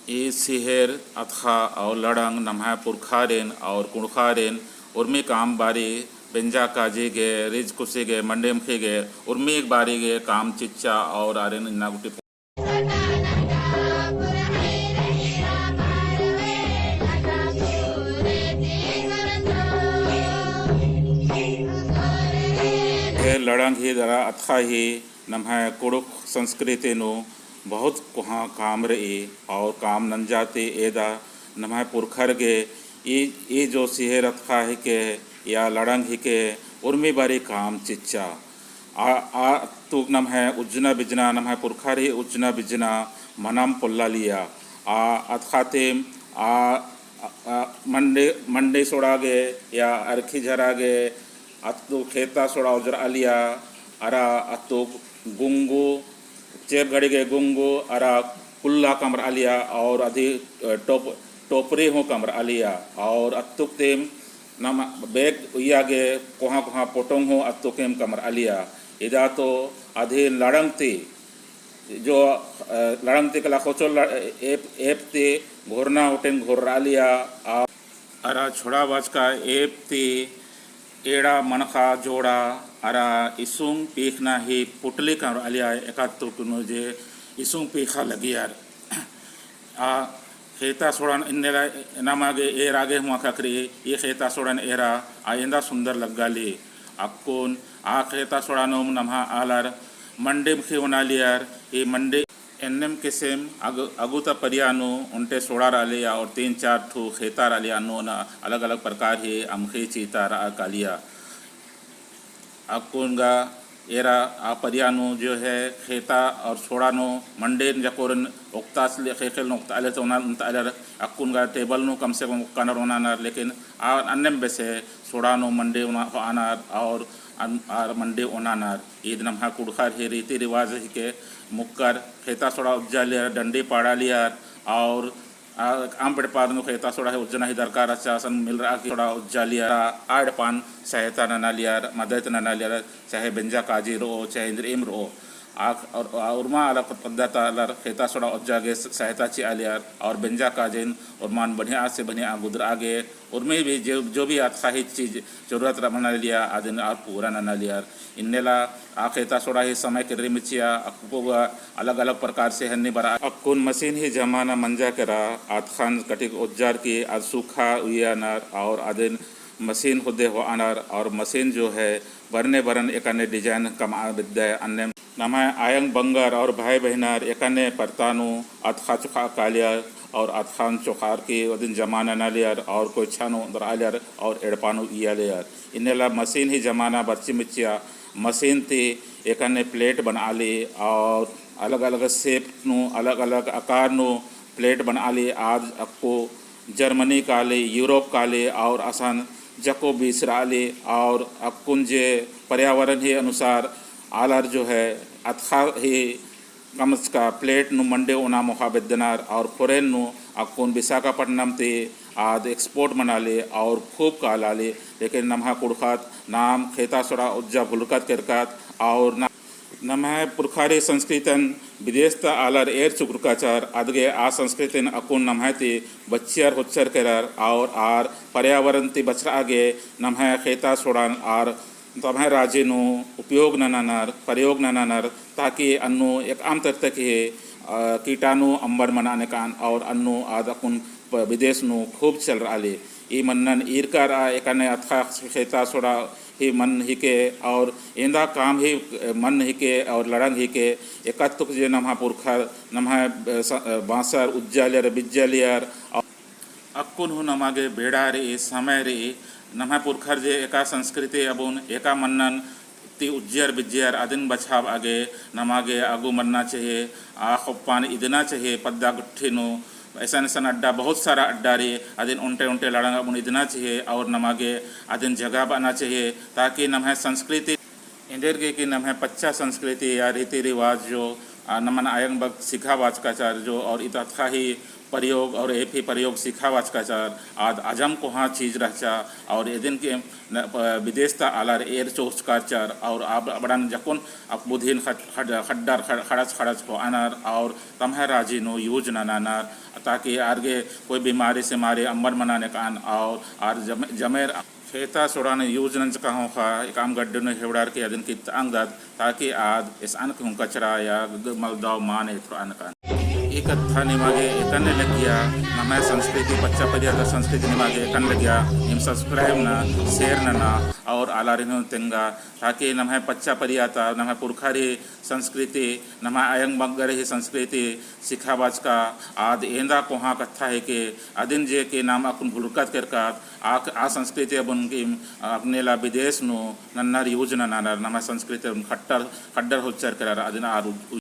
ये सिहेर अथा और लड़ंग नम्हा पुरखारेन और कुणखारेन उर्मी काम बारी बेंजा काजे गे रिज कुसे गे मंडे मखे गे उर्मी एक बारी गे काम चिच्चा और आरेन नागुटी लड़ंग ही दरा अथा ही नम्हा कुड़ुक संस्कृति नु बहुत कुहाँ काम रही और काम नन जाते एदा नम्हा पुरखर गे ये जो सिहेर अथा ही के या लड़ंग ही के उर्मी बारी काम चिच्चा आ तू नम्हा उज्जना बिजना नम्हा पुरखर ही उज्जना बिजना मनाम पुल्ला लिया आ अथाते मंडे मंडे सोड़ा गे या अरखी झरा गे अतु खेता सोड़ा उजर आलिया अरा अतु गुंगू चेप घड़ी के गुंगू अरा कुल्ला कमर आलिया और अधि टोपरे हो कमर आलिया और अतुक तेम नम बैग उया गे कोहा कोहा पोटोंग हो अतुकेम कमर आलिया इदा तो अधि लड़ंग ती जो लड़ंग ती कला खोचो एप ती घोरना होटेन घोर आलिया अरा छोड़ा बाज का एप ती एड़ा मनखा जोड़ा अरा इसुंग पीखना ही पुटली कर आलिया एकातुकुनो जे इसुंग पीखा लगी यार आ खेता सोड़न इन्नेला नामागे एर आगे हुआ खकरी ये खेता सोड़न एरा आयंदा सुंदर लग्गाली अक्कुन आ खेता सोड़ानो नम्हा आलर मंडे मुखे उना लियार ये मंडे एन्नम किस्म अगुता परियानो उनटे सोड़ा रालिया और 3-4 ठू खेता रालिया नो ना अलग अलग प्रकार ही अमखे चीता रा कालिया अकुनगा एरा आ परियानो जो है खेता और सोड़ानो मंडे जकोरन उक्तास ले खेल नुक्ता अले तो ना अकुनगा टेबल नो कम से कम कनर होना लेकिन आ अन्नम बेसे सोड़ानो मंडे आनार और मंडे ओनानार ईद नम्हा कुड़खार ही रीति रिवाज ही के मुक्कर खेता सोड़ा उज्जा लिया डंडी पाड़ा लिया और आम पेड़ पादन खेता सोड़ा है उज्जना ही दरकार अच्छा मिल रहा कि थोड़ा उज्जा लिया आड़ पान सहायता नना लिया मदद नना लिया चाहे बेंजा काजी रो चाहे इंद्र इम रो और उर्मा अलग पद्धता अलग खेता सोड़ा उज्जा गे सहायता ची आलियार और बेंजा काजिन उर्मान बढ़िया से बढ़िया गुदर आगे उर्मे भी जो भी उत्साही चीज़ जरूरत रमना लिया आदिन और पूरा नना लिया इन्नेला आ खेता सोड़ा ही समय के रिमिचिया अक्पुगा अलग अलग प्रकार से हन्नी बरा अक्कुन मशीन ही जमाना मंजा करा आतखान कटिक उज्जार की आज सूखा उया नर और आदिन मशीन खुदे हो अनार और मशीन जो है बरने बरन एकाने डिजाइन कमा विद्या अन्य नमा आयंग बंगर और भाई बहनार एकाने परतानु अतखा चुखा कालिया और अतखान चौखार की दिन जमाना न लियार और कोई छानो दर आलियार और एड़पानु इया लियार इन्हेला मशीन ही जमाना बर्ची मिचिया मशीन थी एकाने प्लेट बना ली और अलग अलग शेप नु अलग अलग आकार नु प्लेट बना ली आज आपको जर्मनी काले यूरोप काले और आसान जको बीसराले और अकुंजे पर्यावरण ही अनुसार आलर जो है अथा ही कमस का प्लेट नु मंडे उना मुहाबिदनार और फॉरेन नु अकुन विशाखापट्टनम ते आद एक्सपोर्ट मना ले और खूब काला ले लेकिन नम्हा कुड़खात नाम खेता सोड़ा उज्जा भुलकत करकत और नम्हा पुरखारी संस्कृतन विदेशता आलर एर चुकुरकाचार अदगे आ संस्कृतिन अकुन नम्हाती बच्चियार होच्चर करार और आर पर्यावरण ती बचरा आगे नम्हा खेता सोड़ान आर तम्हा राज्य नु उपयोग ननानर प्रयोग ननानर ताकि अन्नु एक आम तरह के कीटाणु अंबर मनाने कान और अन्नु आद अकुन विदेश नु खूब चल रहा ले ई मन्नन ईरकार आ एकाने अथा खेता सोड़ा ही मन ही के और इंदा काम ही मन ही के और लड़ंग ही के एकत्तुक जे नम्हा पुरखर नम्हा बांसर उज्जालियर बिज्जालियर और अक्कुन हु नमागे बेड़ा रे समय रे नम्हा पुरखर जे एका संस्कृति अबुन एका मन्नन ती उज्जर बिज्जर आदिन बछाव आगे नमागे आगू मरना चाहिए आखपान इदना चाहिए पद्दा गुट्ठिनो ऐसा ऐसा अड्डा बहुत सारा अड्डा रे आदिन उनटे उनटे लड़ांगा बुन इतना चाहिए और नमागे आदिन जगह बना चाहिए ताकि नम्हे संस्कृति इंदर के कि नम्हे पच्चा संस्कृति या रीति रिवाज जो नमन आयंग बग सिखा वाचकाचार जो और इतना ही प्रयोग और ए भी प्रयोग सिखा वाचकाचार आज आजम को हाँ चीज रहचा और ए दिन के विदेश ता आलार एर चोचकाचार और अब बड़ान जकुन अब बुधिन खड्डर खड़च खड़च को अनार और तमह राजी नो यूज नानार ताकि आगे कोई बीमारी से मारे अम्बर मनाने का और आर जमेर खेता सोड़ाने यूज नंच कहाँ खा काम गड्ढे ने हेवड़ार के अदन की अंगद ताकि आज इस अनक हूँ कचरा या मलदाव माने तो अनक एक था निमागे एकन लग गया नमे संस्कृति बच्चा पर्यादा संस्कृति निमागे एकन लग गया निम सब्सक्राइब ना शेयर ना और आलारिनो तेंगा ताकि नमे बच्चा परियाता नमे पुरखारी संस्कृति नमे आयंग बगरे ही संस्कृति सिखाबाज का आद एंदा कोहा कथा है के अदिन जे के नाम अकुन भुलकत करका आ संस्कृति अपन की अपने ला विदेश नो नन्नर यूज ना नमे संस्कृति खट्टर खड्डर होचर करा अदिन आर